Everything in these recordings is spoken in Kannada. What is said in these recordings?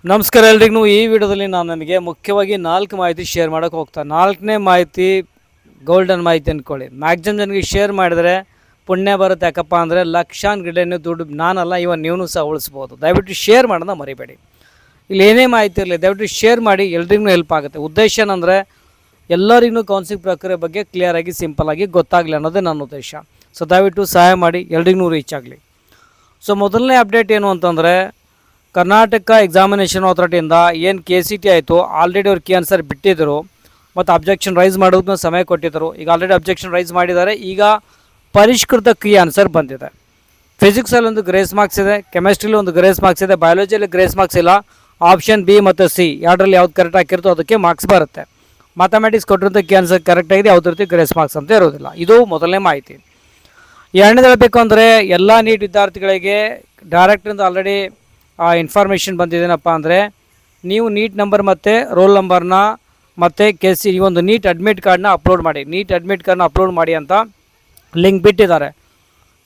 ನಮಸ್ಕಾರ ಎಲ್ರಿಗೂ. ಈ ವಿಡಿಯೋದಲ್ಲಿ ನಾನು ನಿಮಗೆ ಮುಖ್ಯವಾಗಿ 4 ಮಾಹಿತಿ ಶೇರ್ ಮಾಡೋಕ್ಕೆ ಹೋಗ್ತಾ. 4ನೇ ಮಾಹಿತಿ ಗೋಲ್ಡನ್ ಮಾಹಿತಿ ಅಂದ್ಕೊಳ್ಳಿ. ಮ್ಯಾಕ್ಸಿಮಮ್ ಜನರಿಗೆ ಶೇರ್ ಮಾಡಿದರೆ ಪುಣ್ಯ ಬರುತ್ತೆ. ಯಾಕಪ್ಪ ಅಂದರೆ ಲಕ್ಷಾನುಗಟ್ಟಲೆ ದುಡ್ಡು ನಾನಲ್ಲ, ಇವನ್ ನೀವು ಸಹ ಉಳಿಸ್ಬೋದು. ದಯವಿಟ್ಟು ಶೇರ್ ಮಾಡೋದನ್ನ ಮರಿಬೇಡಿ. ಇಲ್ಲಿ ಏನೇ ಮಾಹಿತಿ ಇರಲಿ ದಯವಿಟ್ಟು ಶೇರ್ ಮಾಡಿ, ಎಲ್ರಿಗೂ ಹೆಲ್ಪ್ ಆಗುತ್ತೆ. ಉದ್ದೇಶ ಏನಂದರೆ ಎಲ್ಲರಿಗೂ ಕೌನ್ಸಿಲಿಂಗ್ ಪ್ರಕ್ರಿಯೆ ಬಗ್ಗೆ ಕ್ಲಿಯರಾಗಿ ಸಿಂಪಲ್ಲಾಗಿ ಗೊತ್ತಾಗಲಿ ಅನ್ನೋದೇ ನನ್ನ ಉದ್ದೇಶ. ಸೊ ದಯವಿಟ್ಟು ಸಹಾಯ ಮಾಡಿ, ಎಲ್ರಿಗೂ ರೀಚ್ ಆಗಲಿ. ಸೊ ಮೊದಲನೇ ಅಪ್ಡೇಟ್ ಏನು ಅಂತಂದರೆ, ಕರ್ನಾಟಕ ಎಕ್ಸಾಮಿನೇಷನ್ ಅಥಾರಿಟಿಯಿಂದ ಏನು KCT ಆಯಿತು, ಆಲ್ರೆಡಿ ಅವ್ರು ಕೀ ಆನ್ಸರ್ ಬಿಟ್ಟಿದ್ದರು ಮತ್ತು ಅಬ್ಜೆಕ್ಷನ್ ರೈಸ್ ಮಾಡೋದನ್ನ ಸಮಯ ಕೊಟ್ಟಿದ್ದರು. ಈಗ ಆಲ್ರೆಡಿ ಅಬ್ಜೆಕ್ಷನ್ ರೈಸ್ ಮಾಡಿದ್ದಾರೆ. ಈಗ ಪರಿಷ್ಕೃತ ಕೀ ಆನ್ಸರ್ ಬಂದಿದೆ. ಫಿಸಿಕ್ಸಲ್ಲಿ ಒಂದು ಗ್ರೇಸ್ ಮಾರ್ಕ್ಸ್ ಇದೆ, ಕೆಮಿಸ್ಟ್ರಿಲಿ ಒಂದು ಗ್ರೇಸ್ ಮಾರ್ಕ್ಸ್ ಇದೆ, ಬಯಾಲಜಿಯಲ್ಲಿ ಗ್ರೇಸ್ ಮಾರ್ಕ್ಸ್ ಇಲ್ಲ. ಆಪ್ಷನ್ ಬಿ ಮತ್ತು ಸಿ ಎರಡರಲ್ಲಿ ಯಾವ್ದು ಕರೆಕ್ಟ್ ಆಗಿರುತ್ತೋ ಅದಕ್ಕೆ ಮಾರ್ಕ್ಸ್ ಬರುತ್ತೆ. ಮ್ಯಾಥಮೆಟಿಕ್ಸ್ ಕೊಟ್ಟಿರೋಂಥ ಕೀ ಆನ್ಸರ್ ಕರೆಕ್ಟಾಗಿದೆ, ಯಾವುದೇ ರೀತಿ ಗ್ರೇಸ್ ಮಾರ್ಕ್ಸ್ ಅಂತ ಇರೋದಿಲ್ಲ. ಇದು ಮೊದಲನೇ ಮಾಹಿತಿ. ಎರಡನೇದು ಹೇಳಬೇಕು ಅಂದರೆ ಎಲ್ಲ ನೀಟ್ ವಿದ್ಯಾರ್ಥಿಗಳಿಗೆ ಡೈರೆಕ್ಟ್ರಿಂದ ಆಲ್ರೆಡಿ ಇನ್ಫಾರ್ಮೇಷನ್ ಬಂದಿದ್ದೇನಪ್ಪ ಅಂದರೆ, ನೀವು ನೀಟ್ ನಂಬರ್ ಮತ್ತು ರೋಲ್ ನಂಬರ್ನ ಮತ್ತು ಈ ಒಂದು ನೀಟ್ ಅಡ್ಮಿಟ್ ಕಾರ್ಡ್ನ ಅಪ್ಲೋಡ್ ಮಾಡಿ, ನೀಟ್ ಅಡ್ಮಿಟ್ ಕಾರ್ಡ್ನ ಅಪ್ಲೋಡ್ ಮಾಡಿ ಅಂತ ಲಿಂಕ್ ಬಿಟ್ಟಿದ್ದಾರೆ.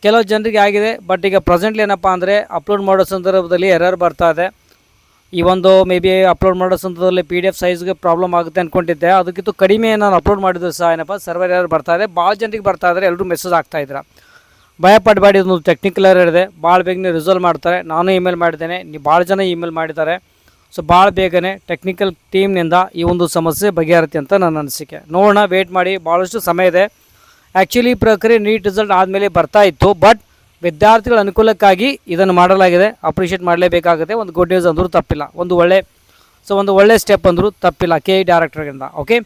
ಕೆಲವು ಜನರಿಗೆ ಆಗಿದೆ, ಬಟ್ ಈಗ ಪ್ರೆಸೆಂಟ್ಲಿ ಏನಪ್ಪ ಅಂದರೆ ಅಪ್ಲೋಡ್ ಮಾಡೋ ಸಂದರ್ಭದಲ್ಲಿ ಎರರ್ ಬರ್ತಾ ಇದೆ. ಈ ಒಂದು ಮೇ ಬಿ ಅಪ್ಲೋಡ್ ಮಾಡೋ ಸಂದರ್ಭದಲ್ಲಿ PDF ಸೈಜ್ಗೆ ಪ್ರಾಬ್ಲಮ್ ಆಗುತ್ತೆ ಅಂದ್ಕೊಂಡಿದ್ದೆ. ಅದಕ್ಕಿಂತ ಕಡಿಮೆ ನಾನು ಅಪ್ಲೋಡ್ ಮಾಡಿದ್ರು ಸಹ ಏನಪ್ಪ ಸರ್ವರ್ ಎರರ್ ಬರ್ತಾ ಇದೆ. ಭಾಳ ಜನರಿಗೆ ಬರ್ತಾ ಇದ್ದಾರೆ, ಎಲ್ಲರೂ ಮೆಸೇಜ್ ಆಗ್ತಾಯಿದ್ದೀರ. ಭಯಪಡಬೇಡಿ, ಇದೊಂದು ಟೆಕ್ನಿಕಲ್ ಎರರ್ ಇದೆ, ಭಾಳ ಬೇಗನೆ ರಿಸಾಲ್ವ್ ಮಾಡ್ತಾರೆ. ನಾನು ಇಮೇಲ್ ಮಾಡಿದ್ದೇನೆ, ಭಾಳ ಜನ ಇಮೇಲ್ ಮಾಡಿದ್ದಾರೆ. ಸೊ ಭಾಳ ಬೇಗನೆ ಟೆಕ್ನಿಕಲ್ ಟೀಮ್ನಿಂದ ಈ ಒಂದು ಸಮಸ್ಯೆ ಬಗೆಹರುತ್ತೆ ಅಂತ ನನ್ನ ಅನಿಸಿಕೆ. ನೋಡೋಣ, ವೇಟ್ ಮಾಡಿ, ಭಾಳಷ್ಟು ಸಮಯ ಇದೆ. ಆ್ಯಕ್ಚುಲಿ ಈ ಪ್ರಕ್ರಿಯೆ ನೀಟ್ ರಿಸಲ್ಟ್ ಆದಮೇಲೆ ಬರ್ತಾ ಇತ್ತು, ಬಟ್ ವಿದ್ಯಾರ್ಥಿಗಳ ಅನುಕೂಲಕ್ಕಾಗಿ ಇದನ್ನು ಮಾಡಲಾಗಿದೆ. ಅಪ್ರಿಷಿಯೇಟ್ ಮಾಡಲೇಬೇಕಾಗುತ್ತೆ. ಒಂದು ಗುಡ್ ನ್ಯೂಸ್ ಅಂದರೂ ತಪ್ಪಿಲ್ಲ, ಒಂದು ಒಳ್ಳೆ ಸ್ಟೆಪ್ ಅಂದರೂ ತಪ್ಪಿಲ್ಲ KE ಡೈರೆಕ್ಟರ್ಗಿಂದ. ಓಕೆ,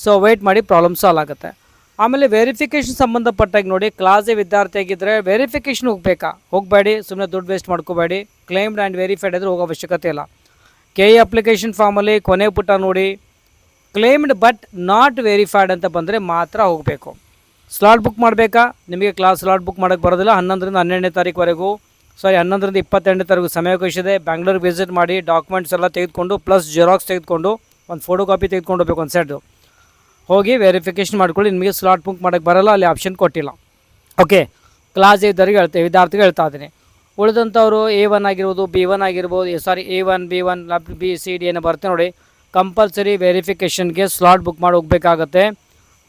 ಸೊ ವೆಯ್ಟ್ ಮಾಡಿ, ಪ್ರಾಬ್ಲಮ್ ಸಾಲ್ವ್ ಆಗುತ್ತೆ. ಆಮೇಲೆ ವೆರಿಫಿಕೇಷನ್ ಸಂಬಂಧಪಟ್ಟಾಗಿ ನೋಡಿ, ಕ್ಲಾಸ್ ಎ ವಿದ್ಯಾರ್ಥಿ ಆಗಿದ್ದರೆ ವೆರಿಫಿಕೇಷನ್ ಹೋಗಬೇಡಿ, ಸುಮ್ಮನೆ ದುಡ್ಡು ವೇಸ್ಟ್ ಮಾಡ್ಕೋಬೇಡಿ. ಕ್ಲೈಮ್ಡ್ ಆ್ಯಂಡ್ ವೆರಿಫೈಡ್ ಆದರೆ ಹೋಗೋ ಅವಶ್ಯಕತೆ ಇಲ್ಲ. KE ಅಪ್ಲಿಕೇಶನ್ ಫಾರ್ಮಲ್ಲಿ ಕೊನೆ ಪುಟ ನೋಡಿ, ಕ್ಲೈಮ್ಡ್ ಬಟ್ ನಾಟ್ ವೆರಿಫೈಡ್ ಅಂತ ಬಂದರೆ ಮಾತ್ರ ಹೋಗಬೇಕು. ಸ್ಲಾಟ್ ಬುಕ್ ಮಾಡಬೇಕಾ? ನಿಮಗೆ ಕ್ಲಾಸ್ ಸ್ಲಾಟ್ ಬುಕ್ ಮಾಡೋಕ್ಕೆ ಬರೋದಿಲ್ಲ. 11ರಿಂದ 12ನೇ ತಾರೀಕುವರೆಗೂ, 11ರಿಂದ 22ನೇ ತಾರೀಕು ಸಮಯಾವಕಾಶ ಇದೆ. ಬ್ಯಾಂಗ್ಳೂರಿಗೆ ವಿಸಿಟ್ ಮಾಡಿ, ಡಾಕ್ಯುಮೆಂಟ್ಸ್ ಎಲ್ಲ ತೆಗೆದುಕೊಂಡು ಪ್ಲಸ್ ಜೆರಾಕ್ಸ್ ತೆಗೆದುಕೊಂಡು ಒಂದು ಫೋಟೋ ಕಾಪಿ ತೆಗೆದುಕೊಂಡು ಹೋಗ್ಬೇಕು. ಒಂದು ಸೆಟ್ ಹೋಗಿ ವೆರಿಫಿಕೇಷನ್ ಮಾಡ್ಕೊಳ್ಳಿ. ನಿಮಗೆ ಸ್ಲಾಟ್ ಬುಕ್ ಮಾಡೋಕ್ಕೆ ಬರೋಲ್ಲ, ಅಲ್ಲಿ ಆಪ್ಷನ್ ಕೊಟ್ಟಿಲ್ಲ. ಓಕೆ, ಕ್ಲಾಸ್ ವಿದ್ಯಾರ್ಥಿಗಳು ಹೇಳ್ತಾ ಇದ್ದೀನಿ. ಉಳಿದಂಥವ್ರು A1 ಆಗಿರ್ಬೋದು, B1 ಆಗಿರ್ಬೋದು, A1 B1 B C D ಏನೋ ಬರುತ್ತೆ ನೋಡಿ, ಕಂಪಲ್ಸರಿ ವೆರಿಫಿಕೇಷನ್ಗೆ ಸ್ಲಾಟ್ ಬುಕ್ ಮಾಡಿ ಹೋಗಬೇಕಾಗತ್ತೆ.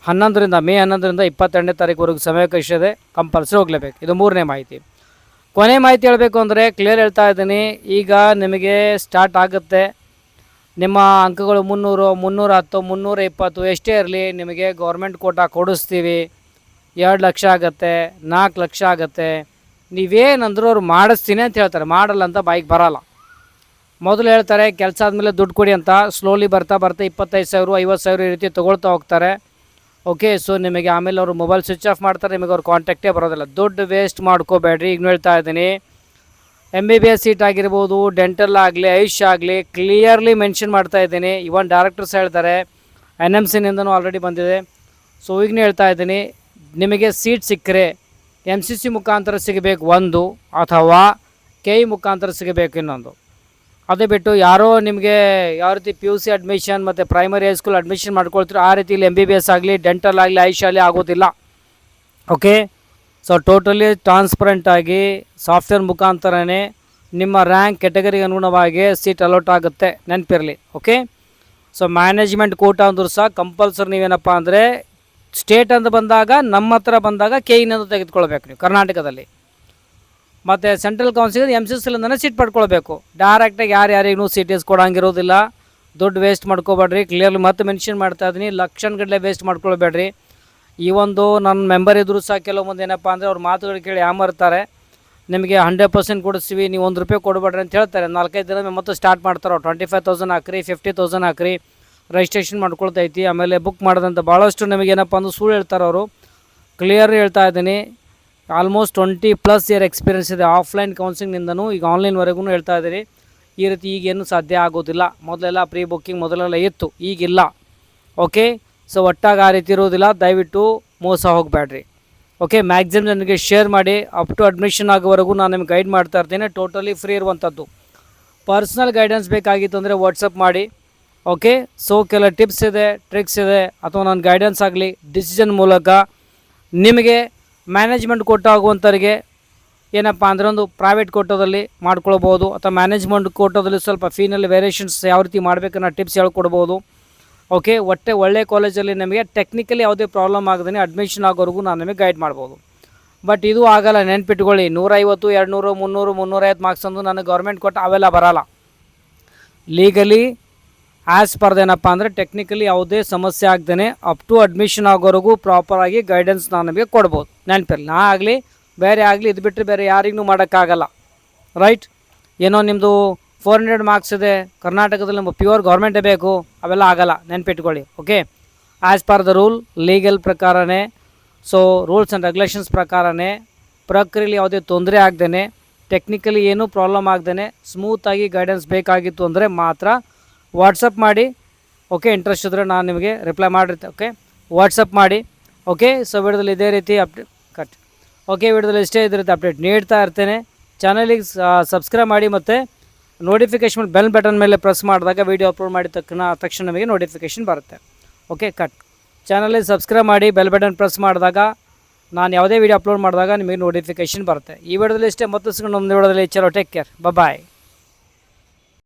ಮೇ 11ರಿಂದ 22ನೇ ತಾರೀಕುವರೆಗೂ ಸಮಯಾವಕಾಶ ಇದೆ, ಕಂಪಲ್ಸರಿ ಹೋಗಲೇಬೇಕು. ಇದು ಮೂರನೇ ಮಾಹಿತಿ. ಕೊನೆ ಮಾಹಿತಿ ಹೇಳಬೇಕು ಅಂದರೆ ಕ್ಲಿಯರ್ ಹೇಳ್ತಾ ಇದ್ದೀನಿ. ಈಗ ನಿಮಗೆ ಸ್ಟಾರ್ಟ್ ಆಗುತ್ತೆ. ನಿಮ್ಮ ಅಂಕಗಳು 300, 310, 320 ಎಷ್ಟೇ ಇರಲಿ, ನಿಮಗೆ ಗೌರ್ಮೆಂಟ್ ಕೋಟಾ ಕೊಡಿಸ್ತೀವಿ. 2 ಲಕ್ಷ ಆಗುತ್ತೆ, 4 ಲಕ್ಷ ಆಗುತ್ತೆ. ನೀವೇನಂದ್ರೂ ಅವ್ರು ಮಾಡಿಸ್ತೀನಿ ಅಂತ ಹೇಳ್ತಾರೆ, ಮಾಡಲ್ಲ ಅಂತ ಬಾಯಿಗೆ ಬರೋಲ್ಲ. ಮೊದಲು ಹೇಳ್ತಾರೆ ಕೆಲಸ ಆದಮೇಲೆ ದುಡ್ಡು ಕೊಡಿ ಅಂತ, ಸ್ಲೋಲಿ ಬರ್ತಾ 25,000, 50,000 ಈ ರೀತಿ ತೊಗೊಳ್ತಾ ಹೋಗ್ತಾರೆ. ಓಕೆ, ಸೊ ನಿಮಗೆ ಆಮೇಲೆ ಅವರು ಮೊಬೈಲ್ ಸ್ವಿಚ್ ಆಫ್ ಮಾಡ್ತಾರೆ, ನಿಮಗೆ ಅವ್ರು ಕಾಂಟ್ಯಾಕ್ಟೇ ಬರೋದಿಲ್ಲ. ದುಡ್ಡು ವೇಸ್ಟ್ ಮಾಡ್ಕೋಬೇಡ್ರಿ. ಈಗ ಹೇಳ್ತಾ ಇದ್ದೀನಿ, MBBS ಸೀಟ್ ಆಗಿರ್ಬೋದು, ಡೆಂಟಲ್ ಆಗಲಿ, ಐಶ್ ಆಗಲಿ, ಕ್ಲಿಯರ್ಲಿ ಮೆನ್ಷನ್ ಮಾಡ್ತಾ ಇದ್ದೀನಿ. ಇವನ್ ಡೈರೆಕ್ಟರ್ಸ್ ಹೇಳ್ತಾರೆ, NMCನಿಂದನೂ ಆಲ್ರೆಡಿ ಬಂದಿದೆ. ಸೊ ಈಗನೇ ಹೇಳ್ತಾ ಇದ್ದೀನಿ, ನಿಮಗೆ ಸೀಟ್ ಸಿಕ್ಕರೆ MCC ಮುಖಾಂತರ ಸಿಗಬೇಕು ಒಂದು, ಅಥವಾ KE ಮುಖಾಂತರ ಸಿಗಬೇಕು ಇನ್ನೊಂದು. ಅದೇ ಬಿಟ್ಟು ಯಾರೋ ನಿಮಗೆ ಯಾವ ರೀತಿ PUC ಅಡ್ಮಿಷನ್ ಮತ್ತು ಪ್ರೈಮರಿ ಹೈಸ್ಕೂಲ್ ಅಡ್ಮಿಷನ್ ಮಾಡ್ಕೊಳ್ತೀರೋ ಆ ರೀತಿಯಲ್ಲಿ MBBS ಆಗಲಿ, ಡೆಂಟಲ್ ಆಗಲಿ, ಐಶ್ ಆಗಲಿ ಆಗೋದಿಲ್ಲ. ಓಕೆ, ಸೊ ಟೋಟಲಿ ಟ್ರಾನ್ಸ್ಪರೆಂಟಾಗಿ ಸಾಫ್ಟ್ವೇರ್ ಮುಖಾಂತರನೇ ನಿಮ್ಮ ರ್ಯಾಂಕ್ ಕೆಟಗರಿಗೆ ಅನುಗುಣವಾಗಿ ಸೀಟ್ ಅಲಾಟ್ ಆಗುತ್ತೆ, ನೆನಪಿರಲಿ. ಓಕೆ, ಸೊ ಮ್ಯಾನೇಜ್ಮೆಂಟ್ ಕೋಟಾ ಅಂದರೂ ಸಹ ಕಂಪಲ್ಸರಿ ನೀವೇನಪ್ಪ ಅಂದರೆ ಸ್ಟೇಟ್ ಅಂತ ಬಂದಾಗ, ನಮ್ಮ ಹತ್ರ ಬಂದಾಗ KEನಿಂದ ತೆಗೆದುಕೊಳ್ಬೇಕು ನೀವು ಕರ್ನಾಟಕದಲ್ಲಿ. ಮತ್ತು ಸೆಂಟ್ರಲ್ ಕೌನ್ಸಿಲ್ MCCಲಿಂದನೇ ಸೀಟ್ ಪಡ್ಕೊಳ್ಬೇಕು. ಡೈರೆಕ್ಟಾಗಿ ಯಾರ್ಯಾರಿಗೂ ಸೀಟ್ ಕೊಡೋಂಗಿರೋದಿಲ್ಲ. ದುಡ್ಡು ವೇಸ್ಟ್ ಮಾಡ್ಕೋಬೇಡ್ರಿ. ಕ್ಲಿಯರ್ಲಿ ಮತ್ತೆ ಮೆನ್ಷನ್ ಮಾಡ್ತಾ ಇದ್ದೀನಿ, ಲಕ್ಷಗಟ್ಟಲೆ ವೇಸ್ಟ್ ಮಾಡ್ಕೊಳ್ಬೇಡ್ರಿ. ಈ ಒಂದು ನನ್ನ ಮೆಂಬರ್ ಇದ್ದರೂ ಸಹ ಕೆಲವು ಮಂದಿ ಏನಪ್ಪ ಅಂದರೆ ಅವ್ರ ಮಾತುಗಳು ಕೇಳಿ ಯಾಮರ್ತಾರೆ. ನಿಮಗೆ 100% ಕೊಡಿಸ್ತೀವಿ, ನೀವು ₹1 ಕೊಡಬೇಡ್ರಿ ಅಂತ ಹೇಳ್ತಾರೆ. 4-5 ದಿನ ಮತ್ತೆ ಸ್ಟಾರ್ಟ್ ಮಾಡ್ತಾರೆ. 25,000 ಹಾಕ್ರಿ, 50,000 ಹಾಕ್ರಿ, ರಿಜಿಸ್ಟ್ರೇಷನ್ ಮಾಡ್ಕೊಳ್ತೈತಿ. ಆಮೇಲೆ ಬುಕ್ ಮಾಡೋದಂತ ಭಾಳಷ್ಟು ನಮಗೇನಪ್ಪ ಅಂದ್ರೆ ಸುಳ್ಳು ಹೇಳ್ತಾರೆ ಅವರು. ಕ್ಲಿಯರ್ ಹೇಳ್ತಾ ಇದ್ದೀನಿ, ಆಲ್ಮೋಸ್ಟ್ 20+ ಇಯರ್ ಎಕ್ಸ್ಪೀರಿಯನ್ಸ್ ಇದೆ ಆಫ್ಲೈನ್ ಕೌನ್ಸಿಲಿಂಗ್ನಿಂದನೂ ಈಗ ಆನ್ಲೈನ್ವರೆಗೂ ಹೇಳ್ತಾ ಇದ್ದೀರಿ. ಈ ರೀತಿ ಈಗೇನು ಸಾಧ್ಯ ಆಗೋದಿಲ್ಲ. ಮೊದಲೆಲ್ಲ ಪ್ರೀ ಬುಕ್ಕಿಂಗ್ ಮೊದಲೆಲ್ಲ ಇತ್ತು, ಈಗಿಲ್ಲ. ಓಕೆ, ಸೊ ಒಟ್ಟಾಗಿ ಆ ರೀತಿ ಇರೋದಿಲ್ಲ. ದಯವಿಟ್ಟು ಮೋಸ ಹೋಗಬೇಡ್ರಿ. ಓಕೆ, ಮ್ಯಾಕ್ಸಿಮಮ್ ನನಗೆ ಶೇರ್ ಮಾಡಿ. ಅಪ್ ಟು ಅಡ್ಮಿಷನ್ ಆಗೋವರೆಗೂ ನಾನು ನಿಮ್ಗೆ ಗೈಡ್ ಮಾಡ್ತಾ ಇರ್ತೀನಿ, ಟೋಟಲಿ ಫ್ರೀ ಇರುವಂಥದ್ದು. ಪರ್ಸ್ನಲ್ ಗೈಡೆನ್ಸ್ ಬೇಕಾಗಿತ್ತು ಅಂದರೆ ವಾಟ್ಸಪ್ ಮಾಡಿ. ಓಕೆ, ಸೊ ಕೆಲ ಟಿಪ್ಸ್ ಇದೆ, ಟ್ರಿಕ್ಸ್ ಇದೆ, ಅಥವಾ ನನ್ನ ಗೈಡೆನ್ಸ್ ಆಗಲಿ ಡಿಸಿಷನ್ ಮೂಲಕ ನಿಮಗೆ ಮ್ಯಾನೇಜ್ಮೆಂಟ್ ಕೊಟ್ಟಾಗುವಂಥವ್ರಿಗೆ ಏನಪ್ಪ ಅಂದರೆ ಒಂದು ಪ್ರೈವೇಟ್ ಕೋಟೋದಲ್ಲಿ ಮಾಡ್ಕೊಳ್ಬೋದು ಅಥವಾ ಮ್ಯಾನೇಜ್ಮೆಂಟ್ ಕೋಟೋದಲ್ಲಿ ಸ್ವಲ್ಪ ಫೀನಲ್ಲಿ ವೇರಿಯೇಷನ್ಸ್ ಯಾವ ರೀತಿ ಮಾಡಬೇಕನ್ನೋ ಟಿಪ್ಸ್ ಹೇಳ್ಕೊಡ್ಬೋದು. ಓಕೆ, ಒಳ್ಳೆ ಕಾಲೇಜಲ್ಲಿ ನಮಗೆ ಟೆಕ್ನಿಕಲಿ ಯಾವುದೇ ಪ್ರಾಬ್ಲಮ್ ಆಗದೇ ಅಡ್ಮಿಷನ್ ಆಗೋವರೆಗೂ ನಾನು ನಿಮಗೆ ಗೈಡ್ ಮಾಡ್ಬೋದು. ಬಟ್ ಇದು ಆಗಲ್ಲ, ನೆನ್ಪಿಟ್ಕೊಳ್ಳಿ. 150, 200, 300, 350 ಮಾರ್ಕ್ಸ್ ಅಂದು ನನಗೆ ಗೌರ್ಮೆಂಟ್ ಕೊಟ್ಟು ಅವೆಲ್ಲ ಬರೋಲ್ಲ. ಲೀಗಲಿ ಆ್ಯಸ್ ಪರ್ದೇನಪ್ಪ ಅಂದರೆ ಟೆಕ್ನಿಕಲಿ ಯಾವುದೇ ಸಮಸ್ಯೆ ಆಗ್ದೇ ಅಪ್ ಟು ಅಡ್ಮಿಷನ್ ಆಗೋವರೆಗೂ ಪ್ರಾಪರಾಗಿ ಗೈಡೆನ್ಸ್ ನಾನು ನಿಮಗೆ ಕೊಡ್ಬೋದು. ನೆನಪಿರಲಿ, ನಾ ಆಗಲಿ ಬೇರೆ ಆಗಲಿ, ಇದು ಬಿಟ್ಟರೆ ಬೇರೆ ಯಾರಿಗೂ ಮಾಡೋಕ್ಕಾಗಲ್ಲ. ರೈಟ್, ಏನೋ ನಿಮ್ಮದು 400 ಮಾರ್ಕ್ಸ್ ಇದೆ, ಕರ್ನಾಟಕದಲ್ಲಿ ನಮ್ಮ ಪ್ಯೂರ್ ಗೌರ್ಮೆಂಟೇ ಬೇಕು, ಅವೆಲ್ಲ ಆಗಲ್ಲ, ನೆನ್ಪಿಟ್ಕೊಳ್ಳಿ. Okay, as per the rule, legal ಪ್ರಕಾರನೇ, ಸೊ ರೂಲ್ಸ್ ಆ್ಯಂಡ್ ರೆಗ್ಯುಲೇಷನ್ಸ್ ಪ್ರಕಾರನೇ, ಪ್ರಕ್ರಿಯೆಯಲ್ಲಿ ಯಾವುದೇ ತೊಂದರೆ ಆಗ್ದೇ, ಟೆಕ್ನಿಕಲಿ ಏನೂ ಪ್ರಾಬ್ಲಮ್ ಆಗ್ದೇ ಸ್ಮೂತಾಗಿ ಗೈಡೆನ್ಸ್ ಬೇಕಾಗಿತ್ತು ಅಂದರೆ ಮಾತ್ರ ವಾಟ್ಸಪ್ ಮಾಡಿ. ಓಕೆ, ಇಂಟ್ರೆಸ್ಟ್ ಇದ್ದರೆ ನಾನು ನಿಮಗೆ ರಿಪ್ಲೈ ಮಾಡಿರ್ತೀನಿ. ಓಕೆ, ವಾಟ್ಸಪ್ ಮಾಡಿ. ಓಕೆ, ಸೊ ವಿಡಿಯೋದಲ್ಲಿ ಇದೇ ರೀತಿ ಅಪ್ಡೇಟ್ ಓಕೆ, ವಿಡಿಯೋದಲ್ಲಿ ಇಷ್ಟೇ ಇದೇ ರೀತಿ ಅಪ್ಡೇಟ್ ನೀಡ್ತಾ ಇರ್ತೇನೆ. ಚಾನಲಿಗೆ ಸಬ್ಸ್ಕ್ರೈಬ್ ಮಾಡಿ ಮತ್ತು ನೋಟಿಫಿಕೇಷನ್ ಬೆಲ್ ಬಟನ್ ಮೇಲೆ ಪ್ರೆಸ್ ಮಾಡಿದಾಗ ವೀಡಿಯೋ ಅಪ್ಲೋಡ್ ಮಾಡಿದ ತಕ್ಷಣ ನಮಗೆ ನೋಟಿಫಿಕೇಷನ್ ಬರುತ್ತೆ. ಓಕೆ, ಚಾನಲಿಗೆ ಸಬ್ಸ್ಕ್ರೈಬ್ ಮಾಡಿ, ಬೆಲ್ ಬಟನ್ ಪ್ರೆಸ್ ಮಾಡಿದಾಗ ನಾನು ಯಾವುದೇ ವೀಡಿಯೋ ಅಪ್ಲೋಡ್ ಮಾಡಿದಾಗ ನಿಮಗೆ ನೋಟಿಫಿಕೇಷನ್ ಬರುತ್ತೆ. ಈ ವಿಡಿಯೋದಲ್ಲಿ ಇಷ್ಟೇ, ಮತ್ತೆ ಸಿಗೋಣ ಒಂದು ವಿಡಿಯೋದಲ್ಲಿ. ಚಲೋ, ಟೇಕ್ ಕೇರ್, ಬಾಯ್.